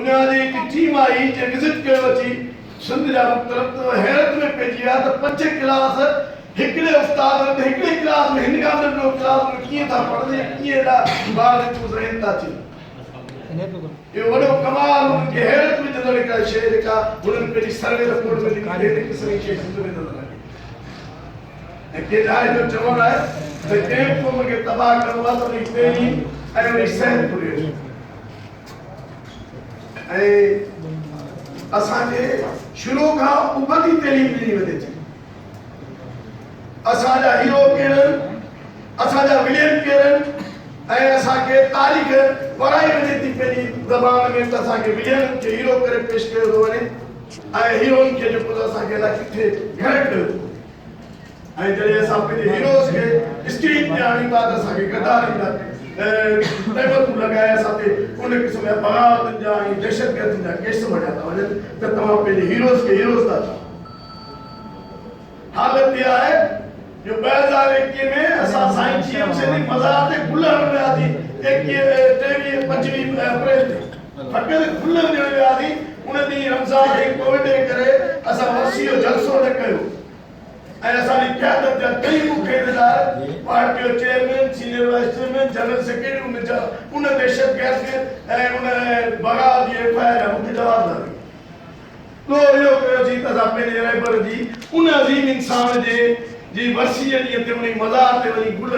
दुनिया जी हिकु टीम आई जे विज़िट कयो अची सिंध जा मुख़्तलिफ़ त हैरत में पइजी विया त 5 क्लास हिकिड़े उस्ताद हिकिड़े क्लास में हिन खां नंढो क्लास में कीअं था पढ़नि कीअं एॾा ॿार चूज़ रहनि था थी इहो वॾो कमाल उन्हनि खे हैरत में नज़र हिकु शइ जेका उन्हनि पंहिंजी सर्वे रिपोर्ट में लिखी हिन क़िस्म जी शइ सिंध में नज़र आई ऐं कंहिं ॼाए जो चवणु आहे त कंहिं क़ौम खे तबाह करिणो आहे त उनजी तइलीम ऐं उनजी सिहत घुरे ऐं असांखे शुरू खां उबती तइलीम ॾिनी वञे थी असांजा हीरो केरु असांजा विलियन केरु ऐं असांखे तारीख़ पढ़ाई वञे थी पंहिंजी ज़बान में त असांखे विलियन खे हीरो करे पेश कयो थो वञे ऐं हीरोइन खे जेको त असांखे अलाए किथे घर कयो ऐं जॾहिं असां पंहिंजे हीरोज़ खे स्क्रीन ते आणींदा त असांखे गद्दार ईंदा तहमतूं लॻाए असां ते उन क़िस्म जा बग़ावतुनि जा ऐं दहशतगर्दी जा केस वॼा था वञनि त तव्हां पंहिंजे हीरोज़ खे हीरोज़ था चओ हालत इहा आहे जो 2021 में असां साईं जीएम सिंधी मज़ार ते गुल हणण वियासीं 23 25 अप्रैल ते फ़क़ति गुल हणण वियासीं उन ॾींहुं रमज़ान ऐं कोविड जे करे असां वसी जो जलसो न कयो ऐं असांजी क़यादत जा कई मुखियादार पार्टी जो chairman senior wise chairman general secretary उन दहशतगर्द ऐं उन बग़ावत जी एफआईआर मूंखे जवाबदारी तो इहो कयोसीं त असां पंहिंजे रहबर जी उन अज़ीम इंसान जी वरसी जे ॾींहं ते उन मज़ार ते वञी गुल